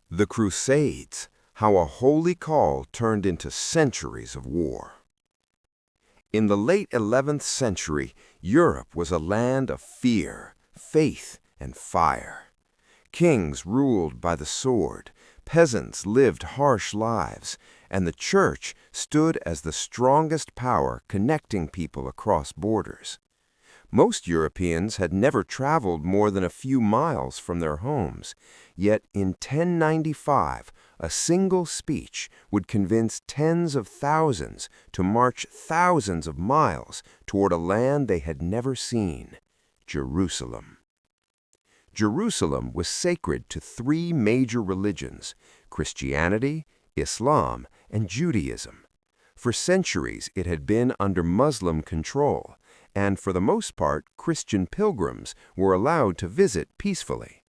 The Crusades, how a holy call turned into centuries of war. In the late 11th century, Europe was a land of fear, faith, and fire. Kings ruled by the sword, peasants lived harsh lives, and the Church stood as the strongest power connecting people across borders. Most Europeans had never traveled more than a few miles from their homes, yet in 1095, a single speech would convince tens of thousands to march thousands of miles toward a land they had never seen: Jerusalem. Jerusalem was sacred to three major religions: Christianity, Islam, and Judaism. For centuries it had been under Muslim control, and for the most part Christian pilgrims were allowed to visit peacefully.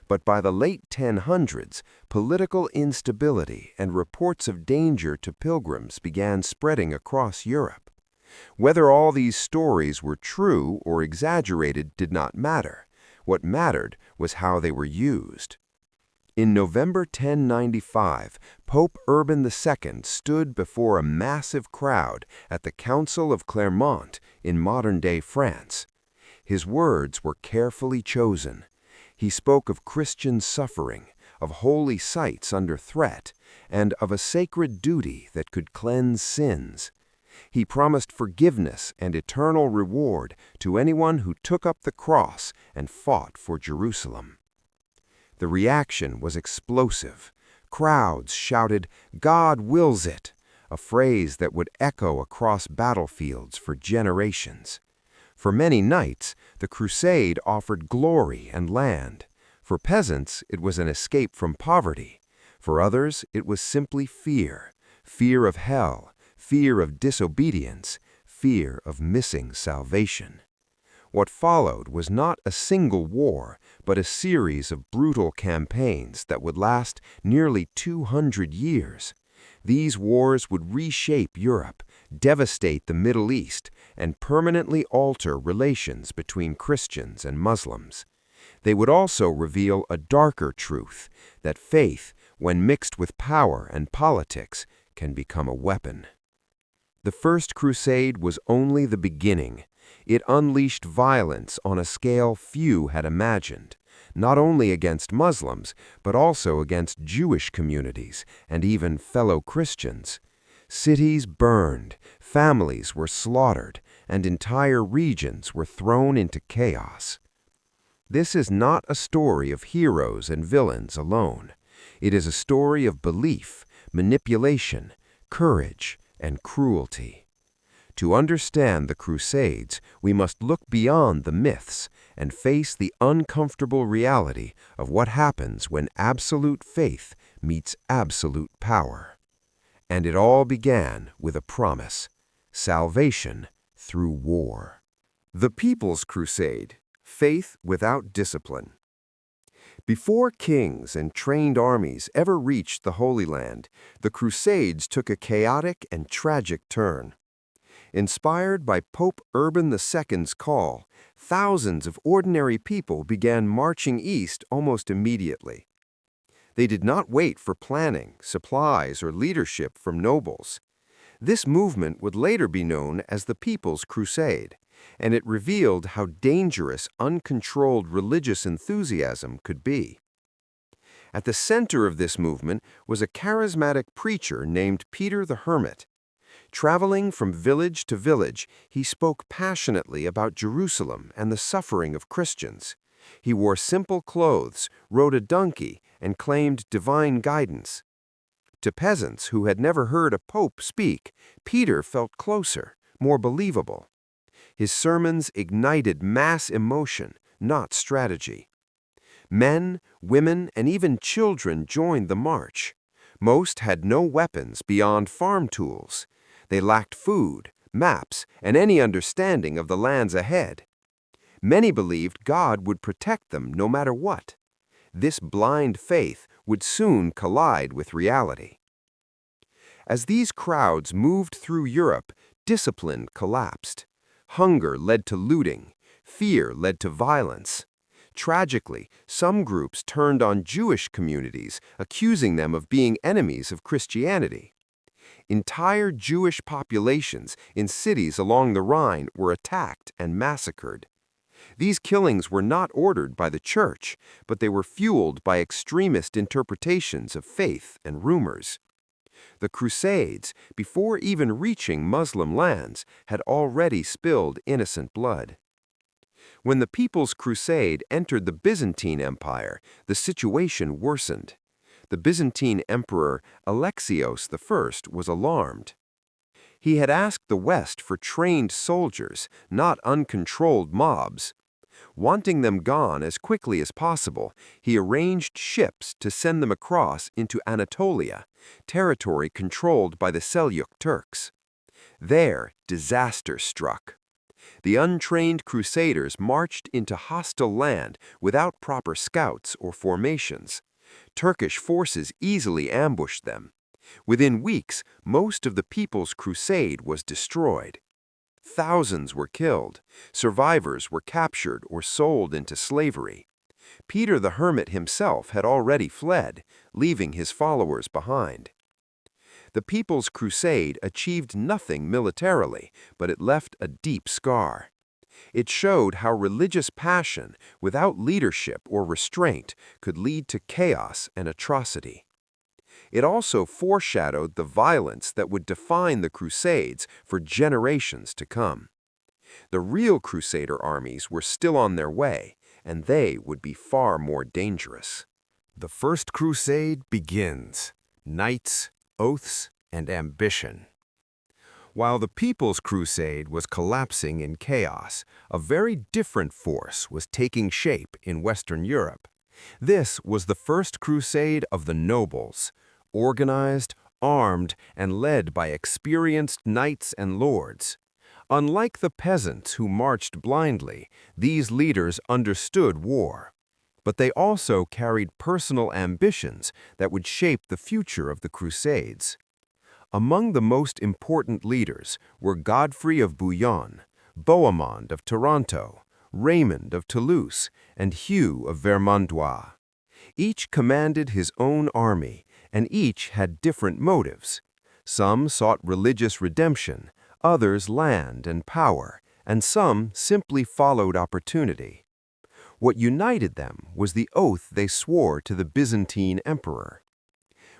But by the late 1000s, political instability and reports of danger to pilgrims began spreading across Europe. Whether all these stories were true or exaggerated did not matter. What mattered was how they were used. In November 1095, Pope Urban II stood before a massive crowd at the Council of Clermont in modern-day France. His words were carefully chosen. He spoke of Christian suffering, of holy sites under threat, and of a sacred duty that could cleanse sins. He promised forgiveness and eternal reward to anyone who took up the cross and fought for Jerusalem. The reaction was explosive. Crowds shouted, "God wills it," a phrase that would echo across battlefields for generations. For many knights, the crusade offered glory and land. For peasants, it was an escape from poverty. For others, it was simply fear: fear of hell, fear of disobedience, fear of missing salvation. What followed was not a single war, but a series of brutal campaigns that would last nearly 200 years. These wars would reshape Europe, devastate the Middle East, and permanently alter relations between Christians and Muslims. They would also reveal a darker truth, that faith, when mixed with power and politics, can become a weapon. The First Crusade was only the beginning. It unleashed violence on a scale few had imagined, not only against Muslims, but also against Jewish communities and even fellow Christians. Cities burned, families were slaughtered, and entire regions were thrown into chaos. This is not a story of heroes and villains alone. It is a story of belief, manipulation, courage, and cruelty. To understand the Crusades, we must look beyond the myths and face the uncomfortable reality of what happens when absolute faith meets absolute power. And it all began with a promise: salvation through war. The People's Crusade: faith without discipline. Before kings and trained armies ever reached the Holy Land, the Crusades took a chaotic and tragic turn. Inspired by Pope Urban II's call, thousands of ordinary people began marching east almost immediately. They did not wait for planning, supplies, or leadership from nobles. This movement would later be known as the People's Crusade, and it revealed how dangerous uncontrolled religious enthusiasm could be. At the center of this movement was a charismatic preacher named Peter the Hermit. Traveling from village to village, he spoke passionately about Jerusalem and the suffering of Christians. He wore simple clothes, rode a donkey, and claimed divine guidance. To peasants who had never heard a pope speak, Peter felt closer, more believable. His sermons ignited mass emotion, not strategy. Men, women, and even children joined the march. Most had no weapons beyond farm tools. They lacked food, maps, and any understanding of the lands ahead. Many believed God would protect them no matter what. This blind faith would soon collide with reality. As these crowds moved through Europe, discipline collapsed. Hunger led to looting. Fear led to violence. Tragically, some groups turned on Jewish communities, accusing them of being enemies of Christianity. Entire Jewish populations in cities along the Rhine were attacked and massacred. These killings were not ordered by the church, but they were fueled by extremist interpretations of faith and rumors. The Crusades, before even reaching Muslim lands, had already spilled innocent blood. When the People's Crusade entered the Byzantine Empire, the situation worsened. The Byzantine Emperor Alexios I was alarmed. He had asked the West for trained soldiers, not uncontrolled mobs. Wanting them gone as quickly as possible, he arranged ships to send them across into Anatolia, territory controlled by the Seljuk Turks. There, disaster struck. The untrained Crusaders marched into hostile land without proper scouts or formations. Turkish forces easily ambushed them. Within weeks, most of the People's Crusade was destroyed. Thousands were killed. Survivors were captured or sold into slavery. Peter the Hermit himself had already fled, leaving his followers behind. The People's Crusade achieved nothing militarily, but it left a deep scar. It showed how religious passion, without leadership or restraint, could lead to chaos and atrocity. It also foreshadowed the violence that would define the Crusades for generations to come. The real Crusader armies were still on their way, and they would be far more dangerous. The First Crusade begins. Knights, oaths, and ambition. While the People's Crusade was collapsing in chaos, a very different force was taking shape in Western Europe. This was the First Crusade of the nobles, organized, armed, and led by experienced knights and lords. Unlike the peasants who marched blindly, these leaders understood war. But they also carried personal ambitions that would shape the future of the Crusades. Among the most important leaders were Godfrey of Bouillon, Bohemond of Taranto, Raymond of Toulouse, and Hugh of Vermandois. Each commanded his own army, and each had different motives. Some sought religious redemption, others land and power, and some simply followed opportunity. What united them was the oath they swore to the Byzantine emperor.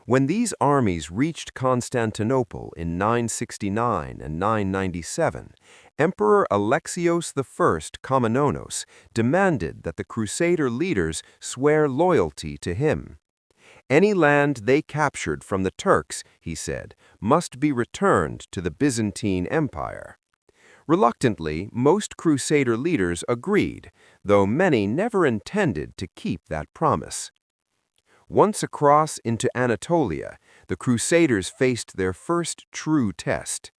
When these armies reached Constantinople in 969 and 997, Emperor Alexios I Komnenos demanded that the Crusader leaders swear loyalty to him. Any land they captured from the Turks, he said, must be returned to the Byzantine Empire. Reluctantly, most Crusader leaders agreed, though many never intended to keep that promise. Once across into Anatolia, the Crusaders faced their first true test.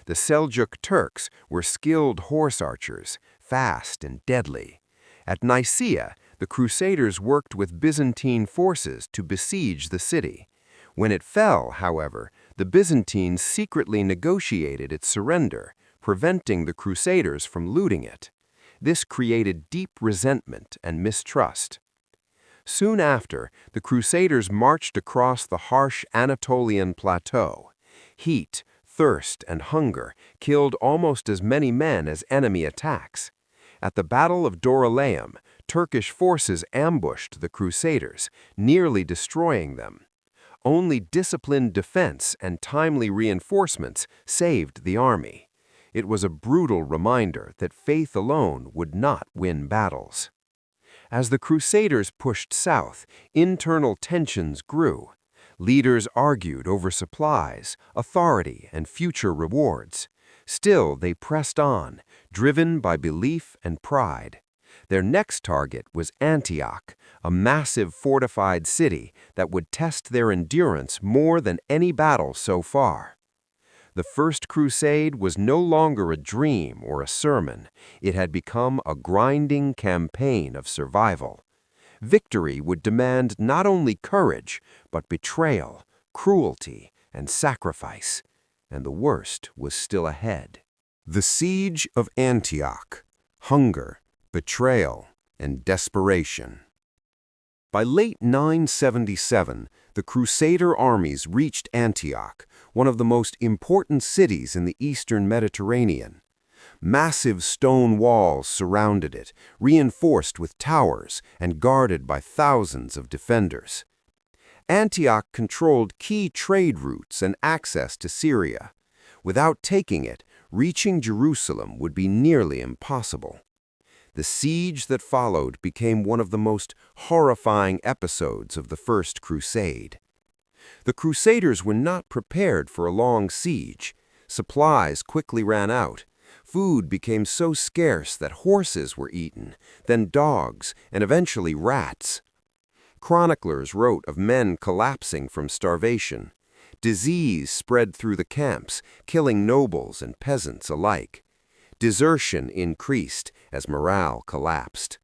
The Seljuk Turks were skilled horse archers, fast and deadly. At Nicaea, the Crusaders worked with Byzantine forces to besiege the city. When it fell, however, the Byzantines secretly negotiated its surrender, preventing the Crusaders from looting it. This created deep resentment and mistrust. Soon after, the Crusaders marched across the harsh Anatolian plateau. Heat, thirst, and hunger killed almost as many men as enemy attacks. At the Battle of Dorylaeum, Turkish forces ambushed the Crusaders, nearly destroying them. Only disciplined defense and timely reinforcements saved the army. It was a brutal reminder that faith alone would not win battles. As the Crusaders pushed south, internal tensions grew. Leaders argued over supplies, authority, and future rewards. Still, they pressed on, driven by belief and pride. Their next target was Antioch, a massive fortified city that would test their endurance more than any battle so far. The First Crusade was no longer a dream or a sermon. It had become a grinding campaign of survival. Victory would demand not only courage, but betrayal, cruelty, and sacrifice. And the worst was still ahead. The Siege of Antioch. Hunger, betrayal, and desperation. By late 977, the Crusader armies reached Antioch, one of the most important cities in the eastern Mediterranean. Massive stone walls surrounded it, reinforced with towers and guarded by thousands of defenders. Antioch controlled key trade routes and access to Syria. Without taking it, reaching Jerusalem would be nearly impossible. The siege that followed became one of the most horrifying episodes of the First Crusade. The Crusaders were not prepared for a long siege. Supplies quickly ran out. Food became so scarce that horses were eaten, then dogs, and eventually rats. Chroniclers wrote of men collapsing from starvation. Disease spread through the camps, killing nobles and peasants alike. Desertion increased as morale collapsed.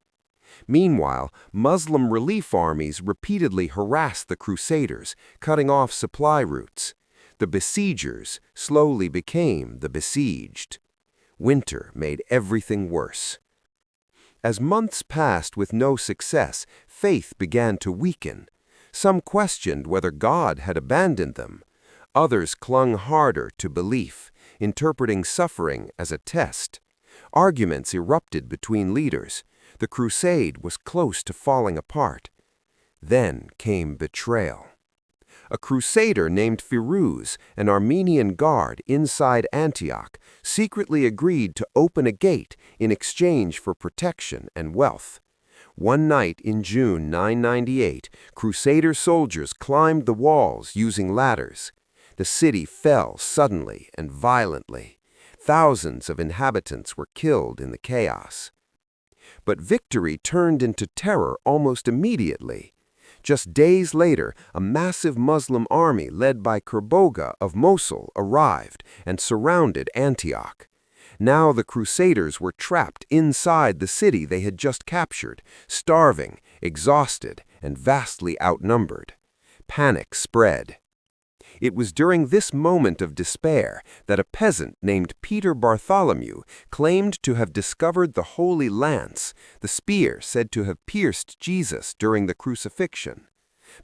Meanwhile, Muslim relief armies repeatedly harassed the Crusaders, cutting off supply routes. The besiegers slowly became the besieged. Winter made everything worse. As months passed with no success, faith began to weaken. Some questioned whether God had abandoned them. Others clung harder to belief, interpreting suffering as a test. Arguments erupted between leaders. The crusade was close to falling apart. Then came betrayal. A crusader named Firuz, an Armenian guard inside Antioch, secretly agreed to open a gate in exchange for protection and wealth. One night in June 998, Crusader soldiers climbed the walls using ladders. The city fell suddenly and violently. Thousands of inhabitants were killed in the chaos. But victory turned into terror almost immediately. Just days later, a massive Muslim army led by Kerboga of Mosul arrived and surrounded Antioch. Now the Crusaders were trapped inside the city they had just captured, starving, exhausted, and vastly outnumbered. Panic spread. It was during this moment of despair that a peasant named Peter Bartholomew claimed to have discovered the Holy Lance, the spear said to have pierced Jesus during the crucifixion.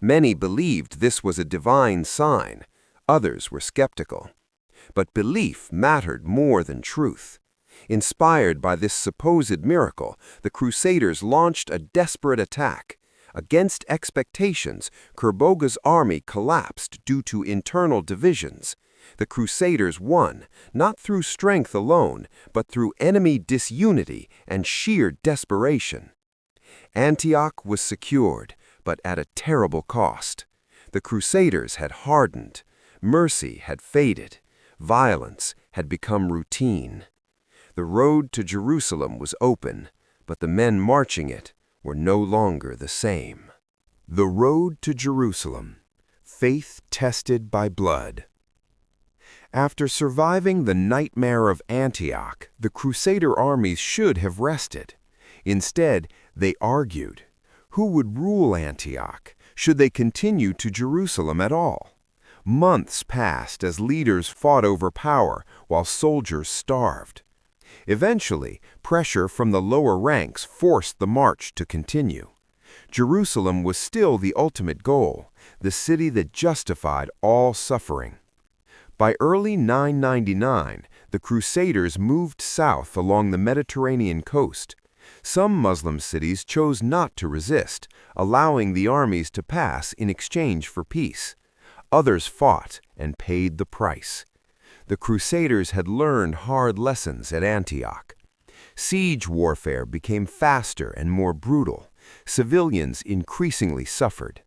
Many believed this was a divine sign. Others were skeptical. But belief mattered more than truth. Inspired by this supposed miracle, the Crusaders launched a desperate attack. Against expectations, Kerboga's army collapsed due to internal divisions. The Crusaders won, not through strength alone, but through enemy disunity and sheer desperation. Antioch was secured, but at a terrible cost. The Crusaders had hardened. Mercy had faded. Violence had become routine. The road to Jerusalem was open, but the men marching it were no longer the same. The road to Jerusalem. Faith tested by blood. After surviving the nightmare of Antioch, the Crusader armies should have rested. Instead, they argued. Who would rule Antioch? Should they continue to Jerusalem at all? Months passed as leaders fought over power while soldiers starved. Eventually, pressure from the lower ranks forced the march to continue. Jerusalem was still the ultimate goal, the city that justified all suffering. By early 999, the Crusaders moved south along the Mediterranean coast. Some Muslim cities chose not to resist, allowing the armies to pass in exchange for peace. Others fought and paid the price. The Crusaders had learned hard lessons at Antioch. Siege warfare became faster and more brutal. Civilians increasingly suffered.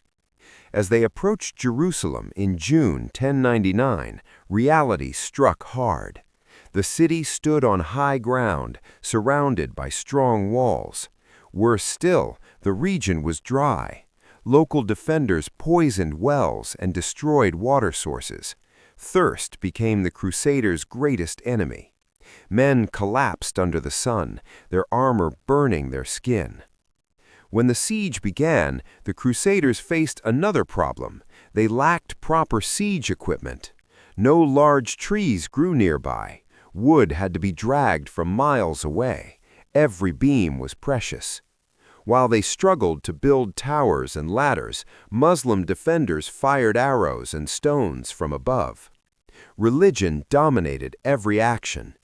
As they approached Jerusalem in June 1099, reality struck hard. The city stood on high ground, surrounded by strong walls. Worse still, the region was dry. Local defenders poisoned wells and destroyed water sources. Thirst became the Crusaders' greatest enemy. Men collapsed under the sun, their armor burning their skin. When the siege began, the Crusaders faced another problem. They lacked proper siege equipment. No large trees grew nearby. Wood had to be dragged from miles away. Every beam was precious. While they struggled to build towers and ladders, Muslim defenders fired arrows and stones from above. Religion dominated every action.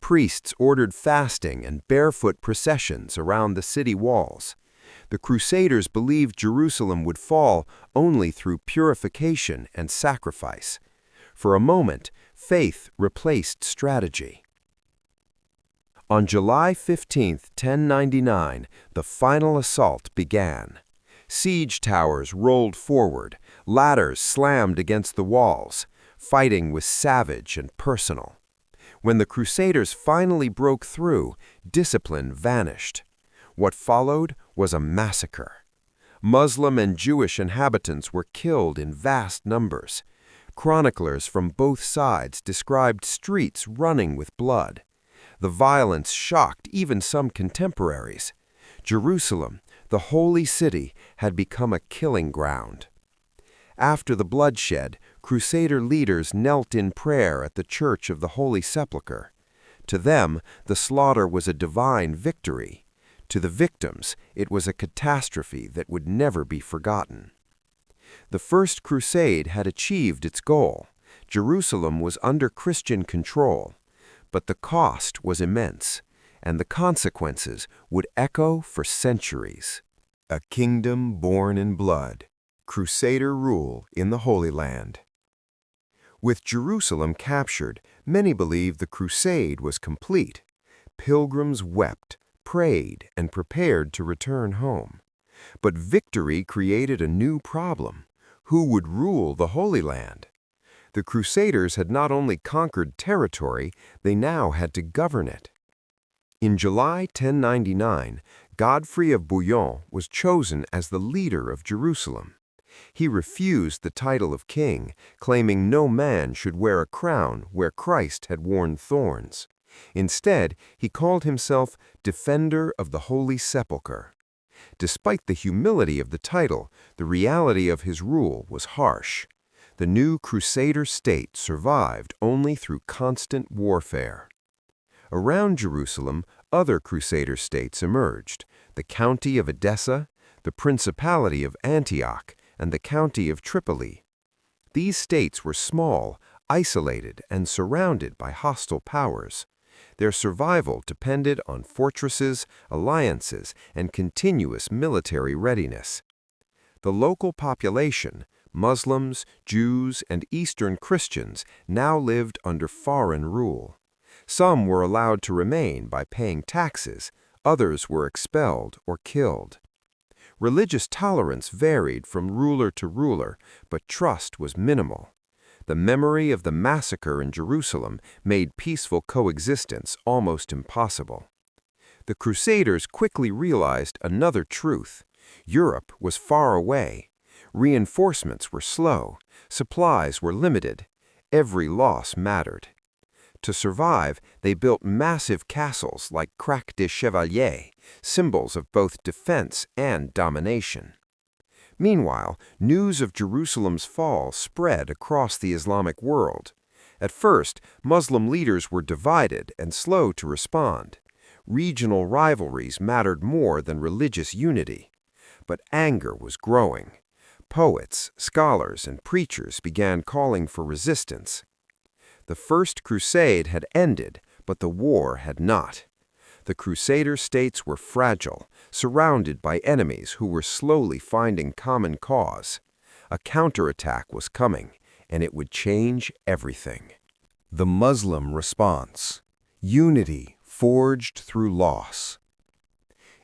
Priests ordered fasting and barefoot processions around the city walls. The Crusaders believed Jerusalem would fall only through purification and sacrifice. For a moment, faith replaced strategy. On July 15, 1099, the final assault began. Siege towers rolled forward, ladders slammed against the walls. Fighting was savage and personal. When the Crusaders finally broke through, discipline vanished. What followed was a massacre. Muslim and Jewish inhabitants were killed in vast numbers. Chroniclers from both sides described streets running with blood. The violence shocked even some contemporaries. Jerusalem, the holy city, had become a killing ground. After the bloodshed, Crusader leaders knelt in prayer at the Church of the Holy Sepulchre. To them, the slaughter was a divine victory. To the victims, it was a catastrophe that would never be forgotten. The First Crusade had achieved its goal. Jerusalem was under Christian control. But the cost was immense, and the consequences would echo for centuries. A kingdom born in blood. Crusader rule in the Holy Land. With Jerusalem captured, many believed the crusade was complete. Pilgrims wept, prayed, and prepared to return home. But victory created a new problem. Who would rule the Holy Land? The Crusaders had not only conquered territory, they now had to govern it. In July 1099, Godfrey of Bouillon was chosen as the leader of Jerusalem. He refused the title of king, claiming no man should wear a crown where Christ had worn thorns. Instead, he called himself Defender of the Holy Sepulchre. Despite the humility of the title, the reality of his rule was harsh. The new Crusader state survived only through constant warfare. Around Jerusalem, other Crusader states emerged: the County of Edessa, the Principality of Antioch, and the County of Tripoli. These states were small, isolated, and surrounded by hostile powers. Their survival depended on fortresses, alliances, and continuous military readiness. The local population, Muslims, Jews, and Eastern Christians, now lived under foreign rule. Some were allowed to remain by paying taxes, others were expelled or killed. Religious tolerance varied from ruler to ruler, but trust was minimal. The memory of the massacre in Jerusalem made peaceful coexistence almost impossible. The Crusaders quickly realized another truth: Europe was far away. Reinforcements were slow, supplies were limited, every loss mattered. To survive, they built massive castles like Crac des Chevaliers, symbols of both defense and domination. Meanwhile, news of Jerusalem's fall spread across the Islamic world. At first, Muslim leaders were divided and slow to respond. Regional rivalries mattered more than religious unity. But anger was growing. Poets, scholars, and preachers began calling for resistance. The First Crusade had ended, but the war had not. The Crusader states were fragile, surrounded by enemies who were slowly finding common cause. A counterattack was coming, and it would change everything. The Muslim response: unity forged through loss.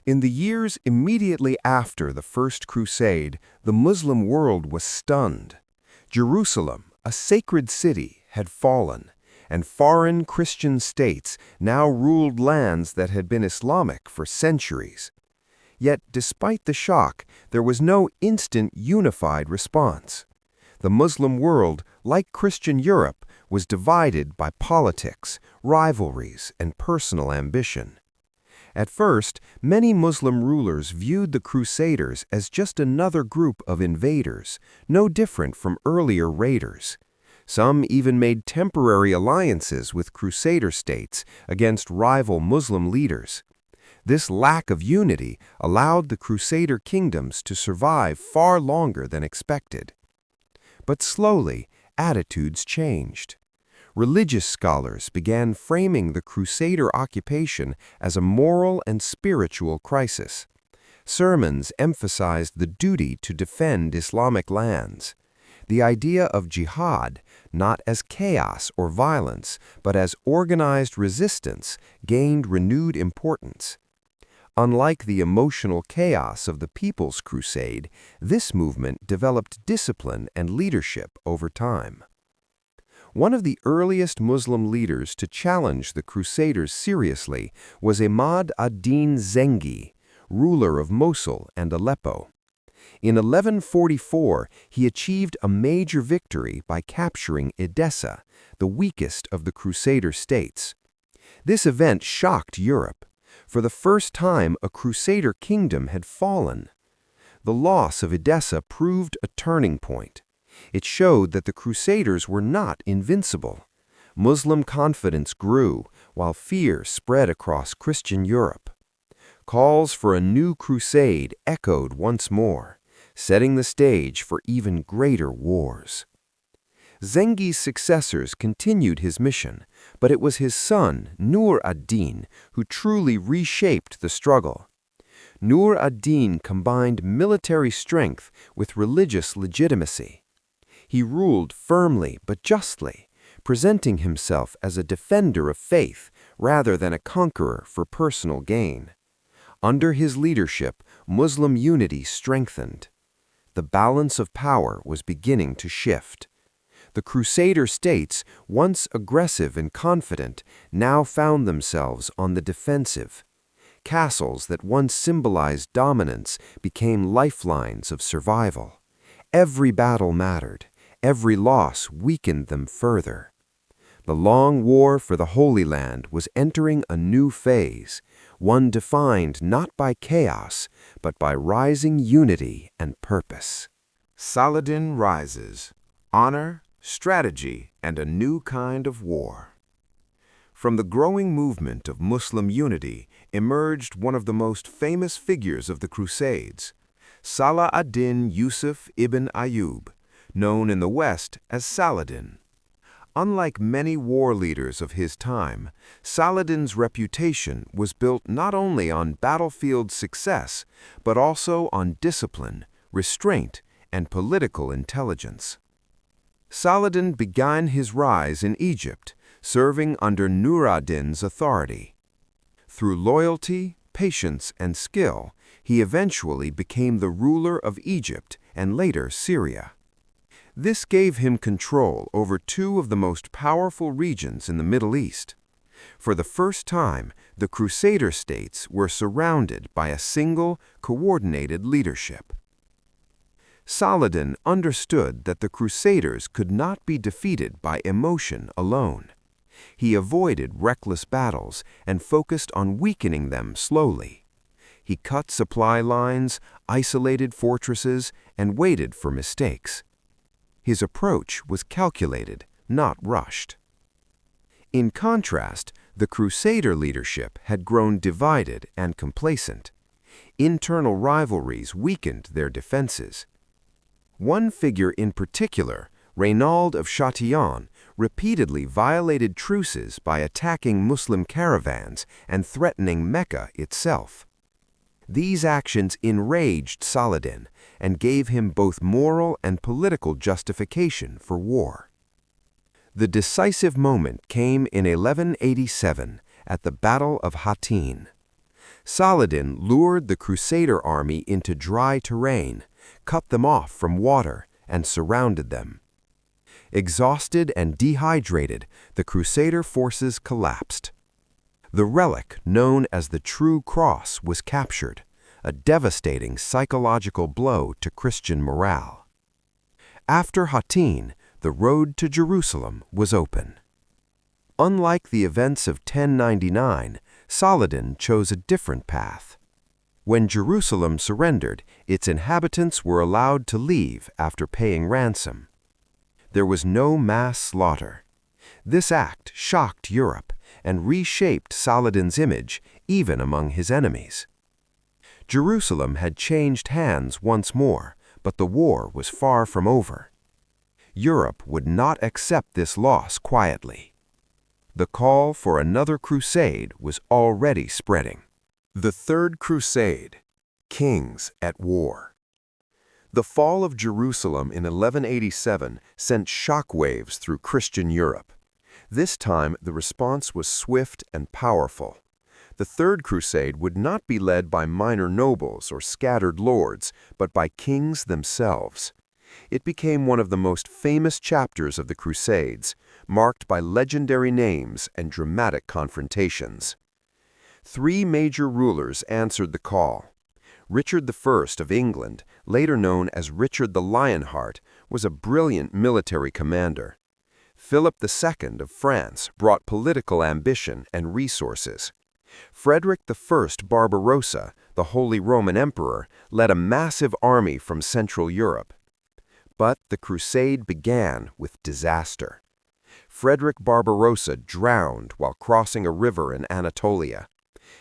In the years immediately after the First Crusade, the Muslim world was stunned. Jerusalem, a sacred city, had fallen, and foreign Christian states now ruled lands that had been Islamic for centuries. Yet, despite the shock, there was no instant unified response. The Muslim world, like Christian Europe, was divided by politics, rivalries, and personal ambition. At first, many Muslim rulers viewed the Crusaders as just another group of invaders, no different from earlier raiders. Some even made temporary alliances with Crusader states against rival Muslim leaders. This lack of unity allowed the Crusader kingdoms to survive far longer than expected. But slowly, attitudes changed. Religious scholars began framing the Crusader occupation as a moral and spiritual crisis. Sermons emphasized the duty to defend Islamic lands. The idea of jihad, not as chaos or violence, but as organized resistance, gained renewed importance. Unlike the emotional chaos of the People's Crusade, this movement developed discipline and leadership over time. One of the earliest Muslim leaders to challenge the Crusaders seriously was Imad ad-Din Zengi, ruler of Mosul and Aleppo. In 1144, he achieved a major victory by capturing Edessa, the weakest of the Crusader states. This event shocked Europe. For the first time, a Crusader kingdom had fallen. The loss of Edessa proved a turning point. It showed that the Crusaders were not invincible. Muslim confidence grew, while fear spread across Christian Europe. Calls for a new crusade echoed once more, setting the stage for even greater wars. Zengi's successors continued his mission, but it was his son, Nur ad-Din, who truly reshaped the struggle. Nur ad-Din combined military strength with religious legitimacy. He ruled firmly but justly, presenting himself as a defender of faith rather than a conqueror for personal gain. Under his leadership, Muslim unity strengthened. The balance of power was beginning to shift. The Crusader states, once aggressive and confident, now found themselves on the defensive. Castles that once symbolized dominance became lifelines of survival. Every battle mattered. Every loss weakened them further. The long war for the Holy Land was entering a new phase, one defined not by chaos, but by rising unity and purpose. Saladin rises. Honor, strategy, and a new kind of war. From the growing movement of Muslim unity emerged one of the most famous figures of the Crusades, Salah ad-Din Yusuf ibn Ayyub, known in the West as Saladin. Unlike many war leaders of his time, Saladin's reputation was built not only on battlefield success, but also on discipline, restraint, and political intelligence. Saladin began his rise in Egypt, serving under Nur ad-Din's authority. Through loyalty, patience, and skill, he eventually became the ruler of Egypt and later Syria. This gave him control over two of the most powerful regions in the Middle East. For the first time, the Crusader states were surrounded by a single, coordinated leadership. Saladin understood that the Crusaders could not be defeated by emotion alone. He avoided reckless battles and focused on weakening them slowly. He cut supply lines, isolated fortresses, and waited for mistakes. His approach was calculated, not rushed. In contrast, the Crusader leadership had grown divided and complacent. Internal rivalries weakened their defenses. One figure in particular, Reynald of Chatillon, repeatedly violated truces by attacking Muslim caravans and threatening Mecca itself. These actions enraged Saladin and gave him both moral and political justification for war. The decisive moment came in 1187 at the Battle of Hattin. Saladin lured the Crusader army into dry terrain, cut them off from water, and surrounded them. Exhausted and dehydrated, the Crusader forces collapsed. The relic known as the True Cross was captured, a devastating psychological blow to Christian morale. After Hattin, the road to Jerusalem was open. Unlike the events of 1099, Saladin chose a different path. When Jerusalem surrendered, its inhabitants were allowed to leave after paying ransom. There was no mass slaughter. This act shocked Europe and reshaped Saladin's image even among his enemies. Jerusalem had changed hands once more, but the war was far from over. Europe would not accept this loss quietly. The call for another crusade was already spreading. The Third Crusade, kings at war. The fall of Jerusalem in 1187 sent shockwaves through Christian Europe. This time, the response was swift and powerful. The Third Crusade would not be led by minor nobles or scattered lords, but by kings themselves. It became one of the most famous chapters of the Crusades, marked by legendary names and dramatic confrontations. Three major rulers answered the call. Richard I of England, later known as Richard the Lionheart, was a brilliant military commander. Philip II of France brought political ambition and resources. Frederick I Barbarossa, the Holy Roman Emperor, led a massive army from Central Europe. But the crusade began with disaster. Frederick Barbarossa drowned while crossing a river in Anatolia.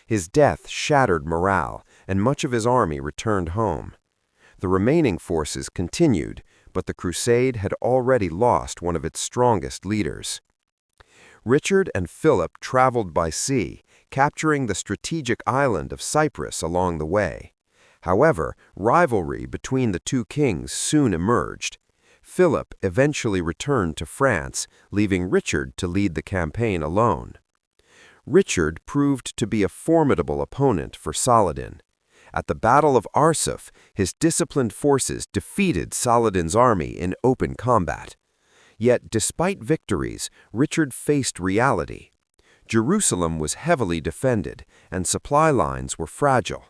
His death shattered morale, and much of his army returned home. The remaining forces continued, but the crusade had already lost one of its strongest leaders. Richard and Philip traveled by sea, capturing the strategic island of Cyprus along the way. However, rivalry between the two kings soon emerged. Philip eventually returned to France, leaving Richard to lead the campaign alone. Richard proved to be a formidable opponent for Saladin. At the Battle of Arsuf, his disciplined forces defeated Saladin's army in open combat. Yet, despite victories, Richard faced reality. Jerusalem was heavily defended, and supply lines were fragile.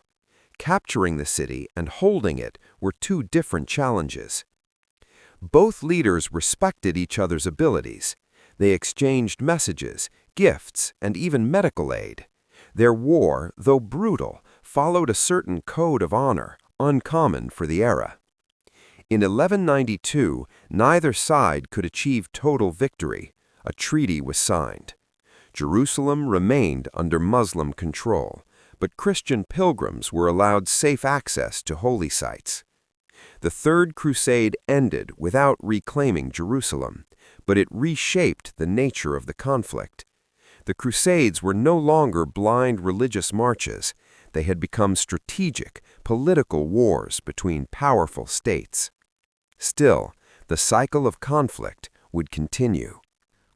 Capturing the city and holding it were two different challenges. Both leaders respected each other's abilities. They exchanged messages, gifts, and even medical aid. Their war, though brutal, followed a certain code of honor, uncommon for the era. In 1192, neither side could achieve total victory. A treaty was signed. Jerusalem remained under Muslim control, but Christian pilgrims were allowed safe access to holy sites. The Third Crusade ended without reclaiming Jerusalem, but it reshaped the nature of the conflict. The Crusades were no longer blind religious marches. They had become strategic, political wars between powerful states. Still, the cycle of conflict would continue.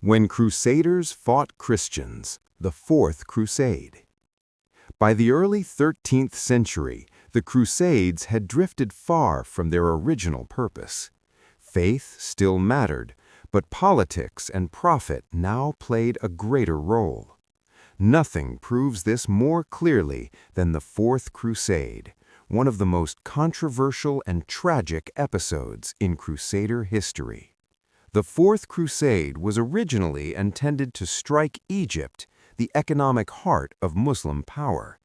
When Crusaders fought Christians, the Fourth Crusade. By the early 13th century, the Crusades had drifted far from their original purpose. Faith still mattered, but politics and profit now played a greater role. Nothing proves this more clearly than the Fourth Crusade, one of the most controversial and tragic episodes in Crusader history. The Fourth Crusade was originally intended to strike Egypt, the economic heart of Muslim power.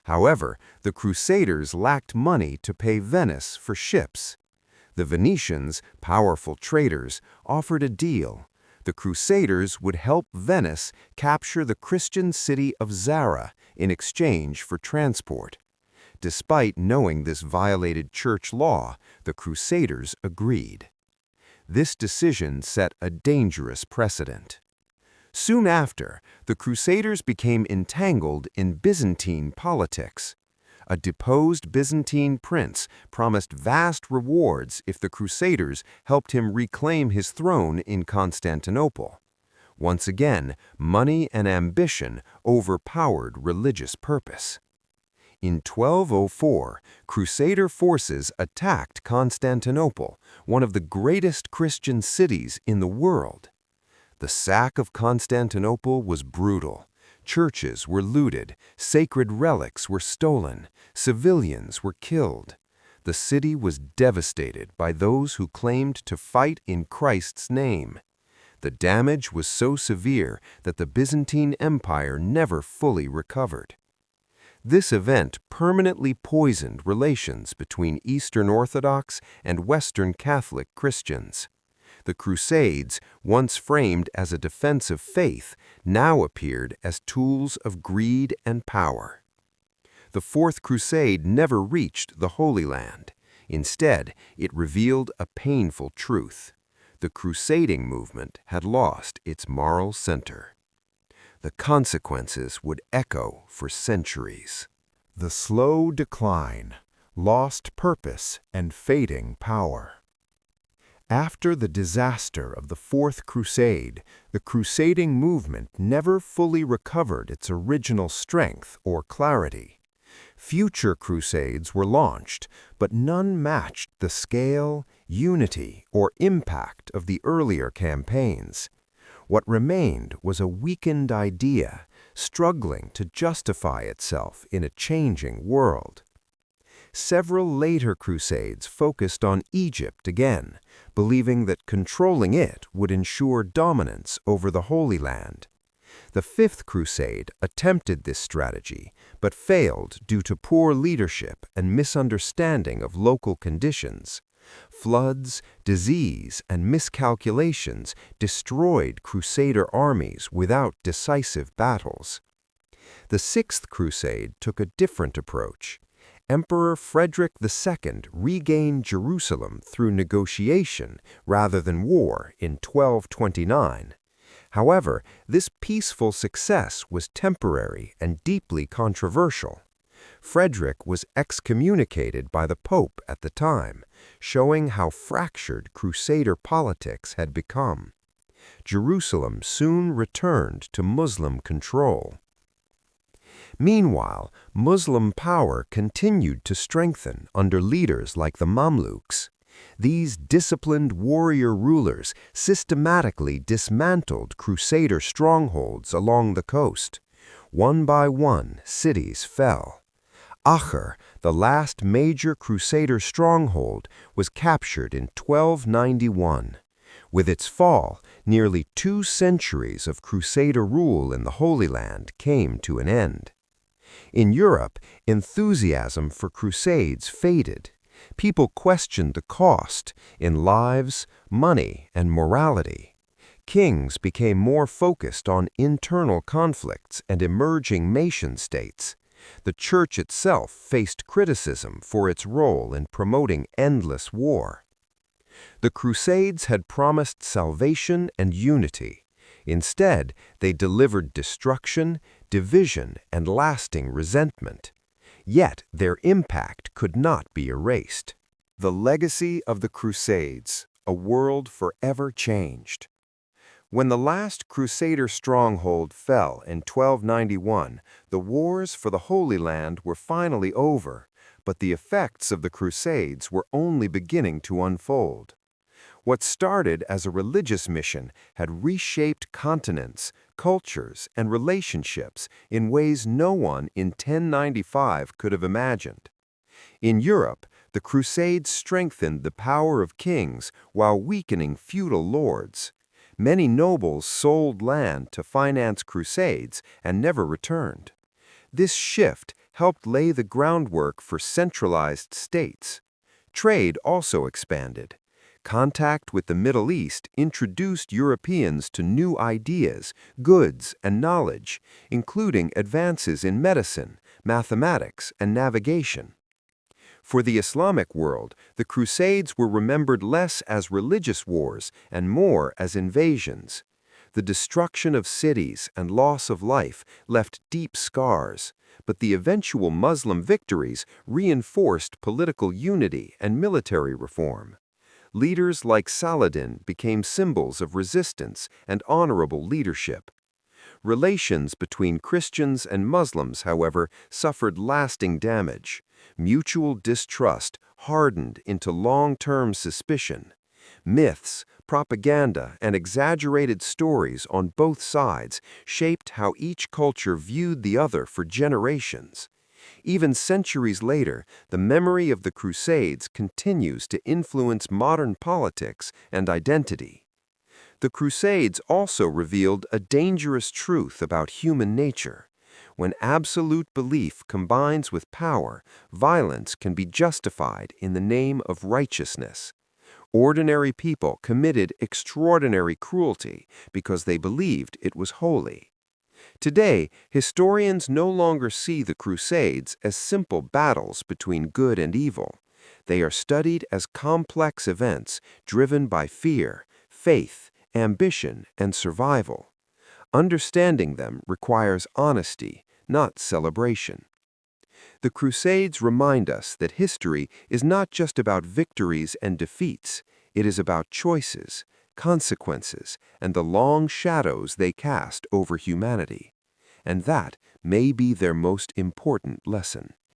However, the Crusaders lacked money to pay Venice for ships. The Venetians, powerful traders, offered a deal. The Crusaders would help Venice capture the Christian city of Zara in exchange for transport. Despite knowing this violated church law, the Crusaders agreed. This decision set a dangerous precedent. Soon after, the Crusaders became entangled in Byzantine politics. A deposed Byzantine prince promised vast rewards if the Crusaders helped him reclaim his throne in Constantinople. Once again, money and ambition overpowered religious purpose. In 1204, Crusader forces attacked Constantinople, one of the greatest Christian cities in the world. The sack of Constantinople was brutal. Churches were looted, sacred relics were stolen, civilians were killed. The city was devastated by those who claimed to fight in Christ's name. The damage was so severe that the Byzantine Empire never fully recovered. This event permanently poisoned relations between Eastern Orthodox and Western Catholic Christians. The Crusades, once framed as a defense of faith, now appeared as tools of greed and power. The Fourth Crusade never reached the Holy Land. Instead, it revealed a painful truth. The crusading movement had lost its moral center. The consequences would echo for centuries. The slow decline, lost purpose, and fading power. After the disaster of the Fourth Crusade, the crusading movement never fully recovered its original strength or clarity. Future crusades were launched, but none matched the scale, unity, or impact of the earlier campaigns. What remained was a weakened idea, struggling to justify itself in a changing world. Several later crusades focused on Egypt again, believing that controlling it would ensure dominance over the Holy Land. The Fifth Crusade attempted this strategy, but failed due to poor leadership and misunderstanding of local conditions. Floods, disease, and miscalculations destroyed Crusader armies without decisive battles. The Sixth Crusade took a different approach. Emperor Frederick II regained Jerusalem through negotiation rather than war in 1229. However, this peaceful success was temporary and deeply controversial. Frederick was excommunicated by the Pope at the time, showing how fractured Crusader politics had become. Jerusalem soon returned to Muslim control. Meanwhile, Muslim power continued to strengthen under leaders like the Mamluks. These disciplined warrior rulers systematically dismantled Crusader strongholds along the coast. One by one, cities fell. Acre, the last major Crusader stronghold, was captured in 1291. With its fall, nearly 2 centuries of Crusader rule in the Holy Land came to an end. In Europe, enthusiasm for Crusades faded. People questioned the cost in lives, money, and morality. Kings became more focused on internal conflicts and emerging nation-states. The Church itself faced criticism for its role in promoting endless war. The Crusades had promised salvation and unity. Instead, they delivered destruction, division, and lasting resentment. Yet their impact could not be erased. The legacy of the Crusades, a world forever changed. When the last Crusader stronghold fell in 1291, the wars for the Holy Land were finally over, but the effects of the Crusades were only beginning to unfold. What started as a religious mission had reshaped continents, cultures, and relationships in ways no one in 1095 could have imagined. In Europe, the Crusades strengthened the power of kings while weakening feudal lords. Many nobles sold land to finance crusades and never returned. This shift helped lay the groundwork for centralized states. Trade also expanded. Contact with the Middle East introduced Europeans to new ideas, goods, and knowledge, including advances in medicine, mathematics, and navigation. For the Islamic world, the Crusades were remembered less as religious wars and more as invasions. The destruction of cities and loss of life left deep scars, but the eventual Muslim victories reinforced political unity and military reform. Leaders like Saladin became symbols of resistance and honorable leadership. Relations between Christians and Muslims, however, suffered lasting damage. Mutual distrust hardened into long-term suspicion. Myths, propaganda, and exaggerated stories on both sides shaped how each culture viewed the other for generations. Even centuries later, the memory of the Crusades continues to influence modern politics and identity. The Crusades also revealed a dangerous truth about human nature. When absolute belief combines with power, violence can be justified in the name of righteousness. Ordinary people committed extraordinary cruelty because they believed it was holy. Today, historians no longer see the Crusades as simple battles between good and evil. They are studied as complex events driven by fear, faith, ambition, and survival. Understanding them requires honesty, not celebration. The Crusades remind us that history is not just about victories and defeats, it is about choices, consequences, and the long shadows they cast over humanity. And that may be their most important lesson.